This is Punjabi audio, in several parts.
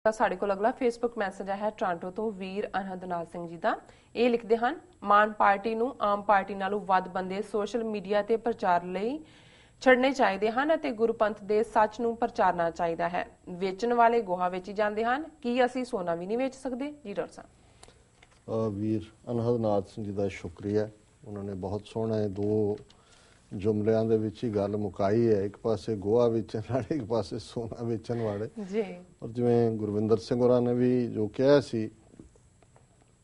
ਤਾਂ ਸਾਡੇ ਕੋਲ ਅਗਲਾ ਫੇਸਬੁੱਕ ਮੈਸੇਜ ਆਇਆ ਹੈ ਟੋਰਾਂਟੋ ਤੋਂ ਵੀਰ ਅਨਹਦਨਾਥ ਸਿੰਘ ਜੀ ਦਾ। ਇਹ ਲਿਖਦੇ ਹਨ, ਮਾਨ ਪਾਰਟੀ ਨੂੰ ਆਮ ਪਾਰਟੀ ਨਾਲੋਂ ਵੱਧ ਬੰਦੇ ਸੋਸ਼ਲ ਮੀਡੀਆ ਤੇ ਪ੍ਰਚਾਰ ਲਈ ਛੱਡਣੇ ਚਾਹੀਦੇ ਹਨ ਅਤੇ ਗੁਰਪੰਥ ਦੇ ਸੱਚ ਨੂੰ ਪ੍ਰਚਾਰਨਾ ਚਾਹੀਦਾ ਹੈ। ਵੇਚਣ ਵਾਲੇ ਗੋਹਾ ਵੇਚੀ ਜਾਂਦੇ ਹਨ, ਕੀ ਅਸੀਂ ਸੋਨਾ ਵੀ ਨਹੀਂ ਵੇਚ ਸਕਦੇ? ਜੀ ਡਾਕਟਰ ਸਾਹਿਬ। ਵੀਰ ਅਨਹਦਨਾਥ ਸਿੰਘ ਜੀ ਦਾ ਸ਼ੁਕਰੀਆ। ਉਹਨਾਂ ਨੇ ਬਹੁਤ ਸੋਹਣਾ ਦੋ ਜੁਮਲਿਆਂ ਦੇ ਵਿੱਚ ਹੀ ਗੱਲ ਮੁਕਾਈ ਹੈ। ਇੱਕ ਪਾਸੇ ਗੋਹਾ ਵੇਚਣ ਵਾਲੇ, ਇੱਕ ਪਾਸੇ ਸੋਨਾ ਵੇਚਣ ਵਾਲੇ ਜੀ। ਔਰ ਜਿਵੇਂ ਗੁਰਵਿੰਦਰ ਸਿੰਘ ਹੋਰਾਂ ਨੇ ਵੀ ਜੋ ਕਿਹਾ ਸੀ,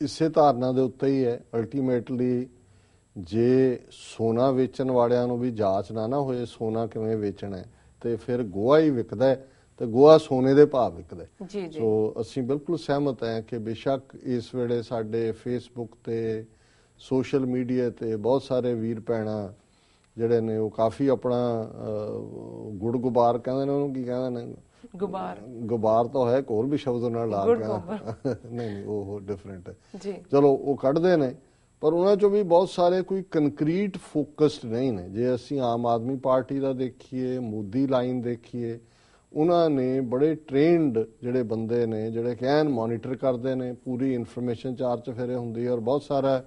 ਇਸੇ ਧਾਰਨਾ ਦੇ ਉੱਤੇ ਹੀ ਹੈ। ਅਲਟੀਮੇਟਲੀ ਜੇ ਸੋਨਾ ਵੇਚਣ ਵਾਲਿਆਂ ਨੂੰ ਵੀ ਜਾਂਚ ਨਾ ਹੋਏ ਸੋਨਾ ਕਿਵੇਂ ਵੇਚਣਾ ਹੈ, ਤੇ ਫਿਰ ਗੋਹਾ ਹੀ ਵਿਕਦਾ ਹੈ ਤੇ ਗੋਹਾ ਸੋਨੇ ਦੇ ਭਾਅ ਵਿਕਦਾ। ਸੋ ਅਸੀਂ ਬਿਲਕੁਲ ਸਹਿਮਤ ਹਾਂ ਕਿ ਬੇਸ਼ੱਕ ਇਸ ਵੇਲੇ ਸਾਡੇ ਫੇਸਬੁੱਕ ਤੇ ਸੋਸ਼ਲ ਮੀਡੀਆ ਤੇ ਬਹੁਤ ਸਾਰੇ ਵੀਰ ਭੈਣਾਂ ਜਿਹੜੇ ਨੇ ਉਹ ਕਾਫੀ ਆਪਣਾ ਗੁੜ ਗੁਬਾਰ ਕਹਿੰਦੇ ਨੇ, ਉਹਨੂੰ ਕੀ ਕਹਿੰਦੇ ਨੇ, ਗੁਬਾਰ ਤਾਂ ਹੈ, ਹੋਰ ਵੀ ਸ਼ਬਦ ਨਾਲ ਲਾ ਕੇ ਨਹੀਂ ਉਹ ਡਿਫਰੈਂਟ ਹੈ। ਚਲੋ ਉਹ ਕੱਢਦੇ ਨੇ, ਪਰ ਉਹਨਾਂ ਚੋਂ ਵੀ ਬਹੁਤ ਸਾਰੇ ਕੋਈ ਕੰਕਰੀਟ ਫੋਕਸਡ ਨਹੀਂ ਨੇ। ਜੇ ਅਸੀਂ ਆਮ ਆਦਮੀ ਪਾਰਟੀ ਦਾ ਦੇਖੀਏ, ਮੋਦੀ ਲਾਈਨ ਦੇਖੀਏ, ਉਹਨਾਂ ਨੇ ਬੜੇ ਟ੍ਰੇਨਡ ਜਿਹੜੇ ਬੰਦੇ ਨੇ ਜਿਹੜੇ ਕਹਿਣ ਮੋਨੀਟਰ ਕਰਦੇ ਨੇ, ਪੂਰੀ ਇਨਫੋਰਮੇਸ਼ਨ ਚਾਰ ਚਫੇਰੇ ਹੁੰਦੀ ਹੈ। ਔਰ ਬਹੁਤ ਸਾਰਾ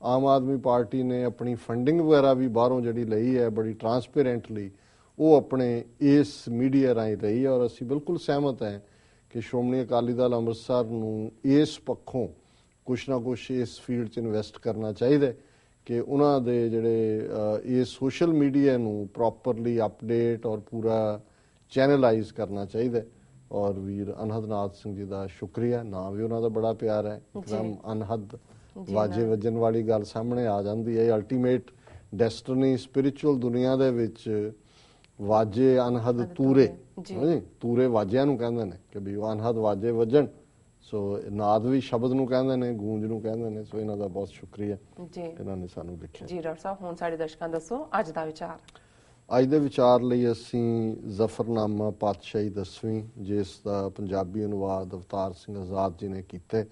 ਆਮ ਆਦਮੀ ਪਾਰਟੀ ਨੇ ਆਪਣੀ ਫੰਡਿੰਗ ਵਗੈਰਾ ਵੀ ਬਾਹਰੋਂ ਜਿਹੜੀ ਲਈ ਹੈ ਬੜੀ ਟਰਾਂਸਪੇਰੈਂਟਲੀ, ਉਹ ਆਪਣੇ ਇਸ ਮੀਡੀਆ ਰਾਹੀਂ ਲਈ ਹੈ। ਔਰ ਅਸੀਂ ਬਿਲਕੁਲ ਸਹਿਮਤ ਹਾਂ ਕਿ ਸ਼੍ਰੋਮਣੀ ਅਕਾਲੀ ਦਲ ਅੰਮ੍ਰਿਤਸਰ ਨੂੰ ਇਸ ਪੱਖੋਂ ਕੁਛ ਨਾ ਕੁਛ ਇਸ ਫੀਲਡ 'ਚ ਇਨਵੈਸਟ ਕਰਨਾ ਚਾਹੀਦਾ ਕਿ ਉਹਨਾਂ ਦੇ ਜਿਹੜੇ ਇਹ ਸੋਸ਼ਲ ਮੀਡੀਆ ਨੂੰ ਪ੍ਰੋਪਰਲੀ ਅਪਡੇਟ ਔਰ ਪੂਰਾ ਚੈਨਲਾਈਜ਼ ਕਰਨਾ ਚਾਹੀਦਾ। ਔਰ ਵੀਰ ਅਨਹਦਨਾਥ ਸਿੰਘ ਜੀ ਦਾ ਸ਼ੁਕਰੀਆ। ਨਾਂ ਵੀ ਉਹਨਾਂ ਦਾ ਬੜਾ ਪਿਆਰਾ ਹੈ, ਇੱਕਦਮ ਅਨਹਦ, ਵਾਜੇ ਵੱਜਣ ਵਾਲੀ ਗੱਲ ਸਾਹਮਣੇ ਆ ਜਾਂਦੀ ਹੈ। ਅਲਟੀਮੇਟ ਡੈਸਟਨੀ ਸਪਿਰਿਚੁਅਲ ਦੁਨੀਆ ਦੇ ਵਿੱਚ ਵਾਜੇ ਅਨਹਦ ਤੂਰੇ, ਤੂਰੇ ਵਾਜਿਆਂ ਨੂੰ ਕਹਿੰਦੇ ਨੇ ਕਿ ਵੀ ਅਨਹਦ ਵਾਜੇ ਵੱਜਣ। ਸੋ ਨਾਦ ਵੀ ਸ਼ਬਦ ਨੂੰ ਕਹਿੰਦੇ ਨੇ, ਗੂੰਜ ਨੂੰ ਕਹਿੰਦੇ ਨੇ। ਸੋ ਇਹਨਾਂ ਦਾ ਬਹੁਤ ਸ਼ੁਕਰੀਆ, ਇਹਨਾਂ ਨੇ ਸਾਨੂੰ ਲਿਖਿਆ। ਜੀ ਡਾਕਟਰ ਸਾਹਿਬ, ਹੁਣ ਸਾਡੇ ਦਰਸ਼ਕਾਂ ਦੱਸੋ ਅੱਜ ਦਾ ਵਿਚਾਰ। ਅੱਜ ਦੇ ਵਿਚਾਰ ਲਈ ਅਸੀਂ ਜ਼ਫਰਨਾਮਾ ਪਾਤਸ਼ਾਹੀ 10ਵੀਂ, ਜਿਸ ਦਾ ਪੰਜਾਬੀ ਅਨੁਵਾਦ ਅਵਤਾਰ ਸਿੰਘ ਆਜ਼ਾਦ ਜੀ ਨੇ ਕੀਤਾ,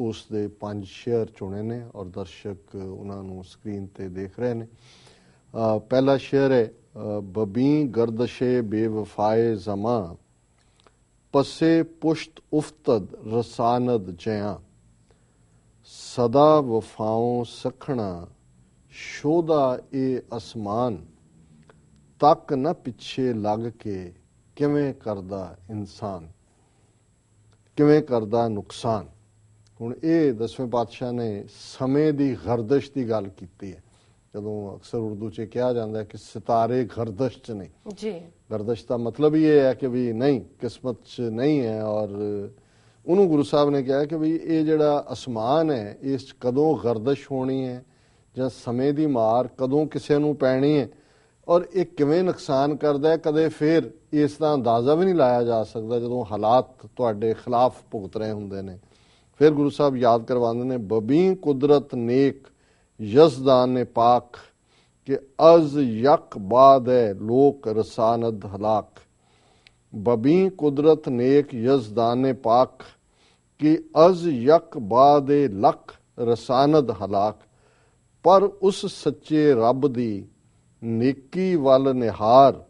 ਉਸ ਦੇ 5 ਸ਼ੇਅਰ ਚੁਣੇ ਨੇ ਔਰ ਦਰਸ਼ਕ ਉਹਨਾਂ ਨੂੰ ਸਕਰੀਨ ਤੇ ਦੇਖ ਰਹੇ ਨੇ। ਪਹਿਲਾ ਸ਼ੇਅਰ ਹੈ, ਬਬੀ ਗਰਦਸ਼ੇ ਬੇਵਫਾਏ ਜ਼ਮਾਂ, ਪਸੇ ਪੁਸ਼ਤ ਉਫਤਦ ਰਸਾਨਦ ਜਿਆਂ, ਸਦਾ ਵਫਾਓਂ ਸਖਣਾ ਸ਼ੋਦਾ ਏ ਅਸਮਾਨ, ਤੱਕ ਨਾ ਪਿੱਛੇ ਲੱਗ ਕੇ ਕਿਵੇਂ ਕਰਦਾ ਇਨਸਾਨ, ਕਿਵੇਂ ਕਰਦਾ ਨੁਕਸਾਨ। ਹੁਣ ਇਹ 10ਵੇਂ ਪਾਤਸ਼ਾਹ ਨੇ ਸਮੇਂ ਦੀ ਗਰਦਸ਼ ਦੀ ਗੱਲ ਕੀਤੀ ਹੈ। ਜਦੋਂ ਅਕਸਰ ਉਰਦੂ 'ਚ ਕਿਹਾ ਜਾਂਦਾ ਕਿ ਸਿਤਾਰੇ ਗਰਦਸ਼ 'ਚ ਨੇ, ਗਰਦਸ਼ ਦਾ ਮਤਲਬ ਹੀ ਇਹ ਹੈ ਕਿ ਵੀ ਨਹੀਂ, ਕਿਸਮਤ 'ਚ ਨਹੀਂ ਹੈ। ਔਰ ਉਹਨੂੰ ਗੁਰੂ ਸਾਹਿਬ ਨੇ ਕਿਹਾ ਕਿ ਵੀ ਇਹ ਜਿਹੜਾ ਅਸਮਾਨ ਹੈ, ਇਸ 'ਚ ਕਦੋਂ ਗਰਦਸ਼ ਹੋਣੀ ਹੈ ਜਾਂ ਸਮੇਂ ਦੀ ਮਾਰ ਕਦੋਂ ਕਿਸੇ ਨੂੰ ਪੈਣੀ ਹੈ ਔਰ ਇਹ ਕਿਵੇਂ ਨੁਕਸਾਨ ਕਰਦਾ ਹੈ, ਕਦੇ ਫਿਰ ਇਸ ਦਾ ਅੰਦਾਜ਼ਾ ਵੀ ਨਹੀਂ ਲਾਇਆ ਜਾ ਸਕਦਾ ਜਦੋਂ ਹਾਲਾਤ ਤੁਹਾਡੇ ਖਿਲਾਫ ਭੁਗਤ ਰਹੇ ਹੁੰਦੇ ਨੇ। ਫਿਰ ਗੁਰੂ ਸਾਹਿਬ ਯਾਦ ਕਰਵਾਉਂਦੇ ਨੇ, ਬਬੀ ਕੁਦਰਤ ਨੇਕ ਯਜ਼ਦਾਨ ਨੇ ਪਾਕ, ਕਿ ਅਜ਼ ਯਕ ਬਾਦ ਹੈ ਲੋਕ ਰਸਾਨਦ ਹਲਾਕ। ਬਬੀ ਕੁਦਰਤ ਨੇਕ ਯਜ਼ਦਾਨ ਨੇ ਪਾਕ, ਕਿ ਅਜ਼ ਯਕ ਬਾਦ ਲੱਖ ਰਸਾਨਦ ਹਲਾਕ। ਪਰ ਉਸ ਸੱਚੇ ਰੱਬ ਦੀ ਨੇਕੀ ਵੱਲ ਨਿਹਾਰ,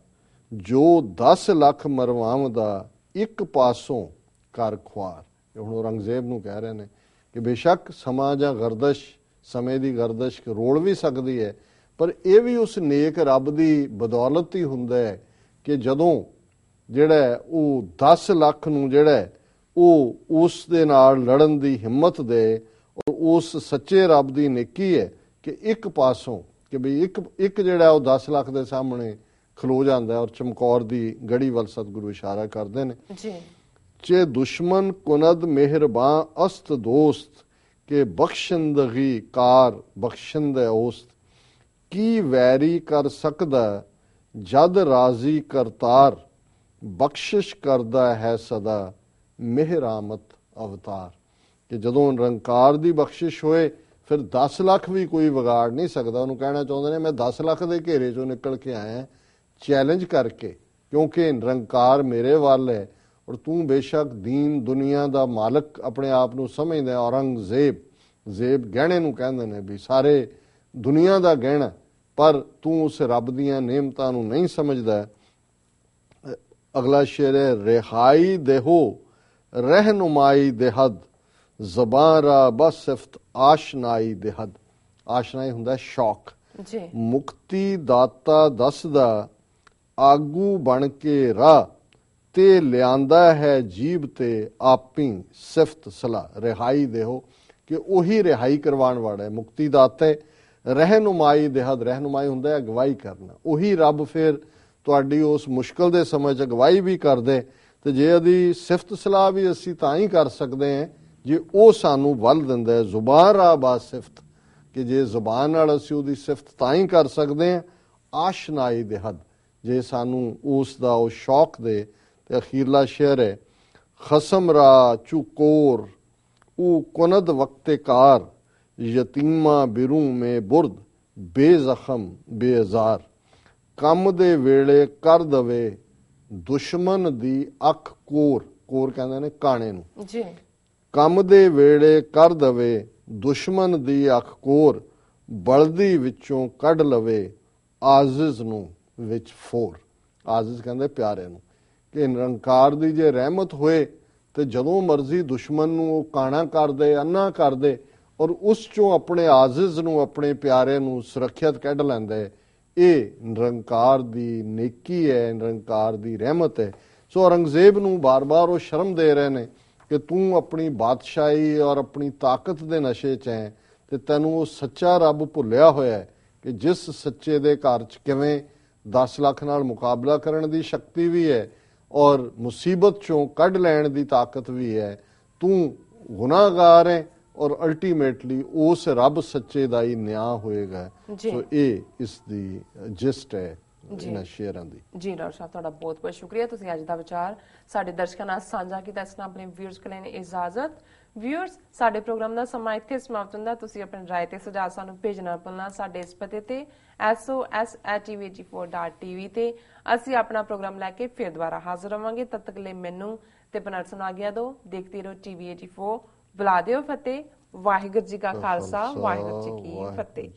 ਜੋ 10 ਲੱਖ ਮਰਵਾਵਦਾ ਇੱਕ ਪਾਸੋਂ ਕਰ ਖੁਆਰ। ਹੁਣ ਔਰੰਗਜ਼ੇਬ ਨੂੰ ਕਹਿ ਰਹੇ ਨੇ ਕਿ ਬੇਸ਼ੱਕ ਸਮਾਂ ਜਾਂ ਗਰਦਸ਼, ਸਮੇਂ ਦੀ ਗਰਦਸ਼ ਰੋਲ ਵੀ ਸਕਦੀ ਹੈ, ਪਰ ਇਹ ਵੀ ਉਸ ਨੇਕ ਰੱਬ ਦੀ ਬਦੌਲਤ ਹੀ ਹੁੰਦਾ ਹੈ ਕਿ ਜਦੋਂ ਜਿਹੜਾ ਉਹ 10 ਲੱਖ ਨੂੰ ਜਿਹੜਾ ਉਹ ਉਸ ਦੇ ਨਾਲ ਲੜਨ ਦੀ ਹਿੰਮਤ ਦੇ। ਔਰ ਉਸ ਸੱਚੇ ਰੱਬ ਦੀ ਨੇਕੀ ਹੈ ਕਿ ਇੱਕ ਪਾਸੋਂ ਕਿ ਵੀ ਇੱਕ ਜਿਹੜਾ ਉਹ 10 ਲੱਖ ਦੇ ਸਾਹਮਣੇ ਖਲੋ ਜਾਂਦਾ ਔਰ ਚਮਕੌਰ ਦੀ ਗੜੀ ਵੱਲ ਸਤਿਗੁਰੂ ਇਸ਼ਾਰਾ ਕਰਦੇ ਨੇ। ਚੇ ਦੁਸ਼ਮਨ ਕੁਨਦ ਮਿਹਰਬਾਂ ਅਸਤ ਦੋਸਤ, ਕੇ ਬਖਸ਼ੰਦਗੀ ਕਾਰ ਬਖਸ਼ੰਦ ਔਸਤ। ਕੀ ਵੈਰੀ ਕਰ ਸਕਦਾ ਜਦ ਰਾਜ਼ੀ ਕਰਤਾਰ, ਬਖਸ਼ਿਸ਼ ਕਰਦਾ ਹੈ ਸਦਾ ਮਿਹਰਾਮਤ ਅਵਤਾਰ। ਕਿ ਜਦੋਂ ਨਿਰੰਕਾਰ ਦੀ ਬਖਸ਼ਿਸ਼ ਹੋਏ ਫਿਰ 10 ਲੱਖ ਵੀ ਕੋਈ ਵਿਗਾੜ ਨਹੀਂ ਸਕਦਾ। ਉਹਨੂੰ ਕਹਿਣਾ ਚਾਹੁੰਦੇ ਨੇ, ਮੈਂ 10 ਲੱਖ ਦੇ ਘੇਰੇ ਚੋਂ ਨਿਕਲ ਕੇ ਆਇਆ ਚੈਲੰਜ ਕਰਕੇ, ਕਿਉਂਕਿ ਨਿਰੰਕਾਰ ਮੇਰੇ ਵੱਲ ਹੈ ਔਰ ਤੂੰ ਬੇਸ਼ੱਕ ਦੀਨ ਦੁਨੀਆ ਦਾ ਮਾਲਕ ਆਪਣੇ ਆਪ ਨੂੰ ਸਮਝਦਾ। ਔਰੰਗਜ਼ੇਬ, ਜ਼ੇਬ ਗਹਿਣੇ ਨੂੰ ਕਹਿੰਦੇ ਨੇ ਵੀ ਸਾਰੇ ਦੁਨੀਆ ਦਾ ਗਹਿਣਾ, ਪਰ ਤੂੰ ਉਸ ਰੱਬ ਦੀਆਂ ਨਿਯਮਤਾਂ ਨੂੰ ਨਹੀਂ ਸਮਝਦਾ। ਅਗਲਾ ਸ਼ੇਰ ਹੈ, ਰਿਹਾਈ ਦੇਹੋ रहनुमाई दे हद ਜ਼ਬਾਨ ਰਾ ਬਸ ਸਿਫਤ ਆਸ਼ਨਾਈ ਦੇ ਹੱਦ। ਆਸ਼ਨਾਈ ਹੁੰਦਾ ਸ਼ੌਕ ਜੀ। ਮੁਕਤੀ ਦਾਤਾ ਦੱਸਦਾ ਆਗੂ ਬਣ ਕੇ ਰਾਹ ਤੇ ਲਿਆਂਦਾ ਹੈ ਜੀਬ ਤੇ ਆਪੀ ਸਿਫਤ ਸਲਾਹ। ਰਿਹਾਈ ਦੇਹੋ ਕਿ ਉਹੀ ਰਿਹਾਈ ਕਰਵਾਉਣ ਵਾਲਾ ਹੈ। ਮੁਕਤੀ ਦਾਤੇ ਰਹਿਨੁਮਾਈ ਦੇ ਹੱਦ, ਰਹਿਨੁਮਾਈ ਹੁੰਦਾ ਹੈ ਅਗਵਾਈ ਕਰਨਾ। ਉਹੀ ਰੱਬ ਫਿਰ ਤੁਹਾਡੀ ਉਸ ਮੁਸ਼ਕਲ ਦੇ ਸਮੇਂ 'ਚ ਅਗਵਾਈ ਵੀ ਕਰਦੇ ਤੇ ਜੇ ਉਹਦੀ ਸਿਫਤ ਸਲਾਹ ਵੀ ਅਸੀਂ ਤਾਂ ਹੀ ਕਰ ਸਕਦੇ ਹਾਂ ਜੇ ਉਹ ਸਾਨੂੰ ਵੱਲ ਦਿੰਦਾ ਹੈ। ਜ਼ੁਬਾਨ ਰਾ ਬਾ ਸਿਫਤ ਕਿ ਜੇ ਜ਼ੁਬਾਨ ਨਾਲ ਅਸੀਂ ਉਹਦੀ ਸਿਫਤ ਤਾਂ ਹੀ ਕਰ ਸਕਦੇ ਹਾਂ। ਆਸ਼ਨਾਈ ਦੇ ਹੱਦ ਜੇ ਸਾਨੂੰ ਉਸ ਦਾ ਉਹ ਸ਼ੌਕ ਦੇ। ਤੇ ਅਖੀਰਲਾ ਸ਼ੇਰ ਹੈ ਖਸਮ ਰਾ ਚੁਕੋਰ ਉਹ ਕੁਨਦ ਵਕਤੇ ਕਾਰ ਯਤੀਮਾ ਬਿਰੂ ਮੇ ਬੁਰਦ ਬੇਜ਼ਖਮ ਬੇਜ਼ਾਰ। ਕੰਮ ਦੇ ਵੇਲੇ ਕਰ ਦਵੇ ਦੁਸ਼ਮਨ ਦੀ ਅੱਖ ਕੋਰ, ਕੋਰ ਕਹਿੰਦੇ ਨੇ ਕਾਣੇ ਨੂੰ ਜੀ। ਕੰਮ ਦੇ ਵੇਲੇ ਕਰ ਦਵੇ ਦੁਸ਼ਮਨ ਦੀ ਅੱਖ ਕੋਰ ਬਲਦੀ ਵਿੱਚੋਂ ਕੱਢ ਲਵੇ ਆਜ਼ਿਜ਼ ਨੂੰ ਵਿੱਚ ਫੋਰ। ਆਜ਼ਿਜ਼ ਕਹਿੰਦੇ ਪਿਆਰੇ ਨੂੰ ਕਿ ਨਿਰੰਕਾਰ ਦੀ ਜੇ ਰਹਿਮਤ ਹੋਏ ਤੇ ਜਦੋਂ ਮਰਜ਼ੀ ਦੁਸ਼ਮਣ ਨੂੰ ਉਹ ਕਾਣਾ ਕਰ ਦੇ, ਅੰਨਾ ਕਰ ਦੇ ਔਰ ਉਸ ਚੋਂ ਆਪਣੇ ਆਜ਼ਿਜ਼ ਨੂੰ, ਆਪਣੇ ਪਿਆਰੇ ਨੂੰ ਸੁਰੱਖਿਅਤ ਕੱਢ ਲੈਂਦਾ ਹੈ। ਇਹ ਨਿਰੰਕਾਰ ਦੀ ਨੇਕੀ ਹੈ, ਨਿਰੰਕਾਰ ਦੀ ਰਹਿਮਤ ਹੈ। ਸੋ ਔਰੰਗਜ਼ੇਬ ਨੂੰ ਬਾਰ-ਬਾਰ ਉਹ ਸ਼ਰਮ ਦੇ ਰਹੇ ਨੇ ਕਿ ਤੂੰ ਆਪਣੀ ਬਾਦਸ਼ਾਹੀ ਔਰ ਆਪਣੀ ਤਾਕਤ ਦੇ ਨਸ਼ੇ 'ਚ ਹੈ ਤੇ ਤੈਨੂੰ ਉਹ ਸੱਚਾ ਰੱਬ ਭੁੱਲਿਆ ਹੋਇਆ ਹੈ ਕਿ ਜਿਸ ਸੱਚੇ ਦੇ ਘਰ 'ਚ ਕਿਵੇਂ 10 ਲੱਖ ਨਾਲ ਮੁਕਾਬਲਾ ਕਰਨ ਦੀ ਸ਼ਕਤੀ ਵੀ ਹੈ ਔਰ ਮੁਸੀਬਤ 'ਚੋਂ ਕੱਢ ਲੈਣ ਦੀ ਤਾਕਤ ਵੀ ਹੈ। ਤੂੰ ਗੁਨਾਹਗਾਰ ਹੈ ਔਰ ਅਲਟੀਮੇਟਲੀ ਉਸ ਰੱਬ ਸੱਚੇ ਦਾ ਹੀ ਨਿਆਂ ਹੋਏਗਾ। ਸੋ ਇਹ ਇਸ ਦੀ ਜਿਸਟ ਹੈ ਇਹਨਾਂ ਸ਼ੇਅਰਾਂ ਦੀ। ਜੀ ਡਾਕਟਰ ਸਾਹਿਬ ਤੁਹਾਡਾ ਬਹੁਤ ਬਹੁਤ ਸ਼ੁਕਰੀਆ। ਤੁਸੀਂ ਅੱਜ ਦਾ ਵਿਚਾਰ ਸਾਡੇ ਦਰਸ਼ਕਾਂ ਨਾਲ ਸਾਂਝਾ ਕੀਤਾ। ਇਸ ਨਾਲ ਆਪਣੇ ਵਿਊਅਰਸ ਕੋਲ ਲੈਣ ਇਜਾਜ਼ਤ। ਵਿਊਅਰਸ ਸਾਡੇ ਪ੍ਰੋਗਰਾਮ ਦਾ ਸਮਾਂ ਇੱਥੇ ਸਮਾਪਤ ਹੁੰਦਾ। ਤੁਸੀਂ ਆਪਣੀ ਰਾਏ ਤੇ ਸੁਝਾਅ ਸਾਨੂੰ ਭੇਜਣਾ ਭੁੱਲਣਾ ਸਾਡੇ ਇਸ ਪਤੇ ਤੇ sos@tv84.tv ਤੇ। ਅਸੀਂ ਆਪਣਾ ਪ੍ਰੋਗਰਾਮ ਲੈ ਕੇ ਫਿਰ ਦੁਬਾਰਾ ਹਾਜ਼ਰ ਹੋਵਾਂਗੇ। ਤਦ ਤੱਕ ਲਈ ਮੈਨੂੰ ਤੇ ਪਨਰਸ ਨੂੰ ਆਗਿਆ ਦਿਓ। ਦੇਖਦੇ ਰਹੋ TV84। ਬੁਲਾ ਦਿਓ ਫਤਿਹ। ਵਾਹਿਗੁਰੂ ਜੀ ਕਾ ਖਾਲਸਾ, ਵਾਹਿਗੁਰੂ ਜੀ ਕੀ ਫਤਿਹ।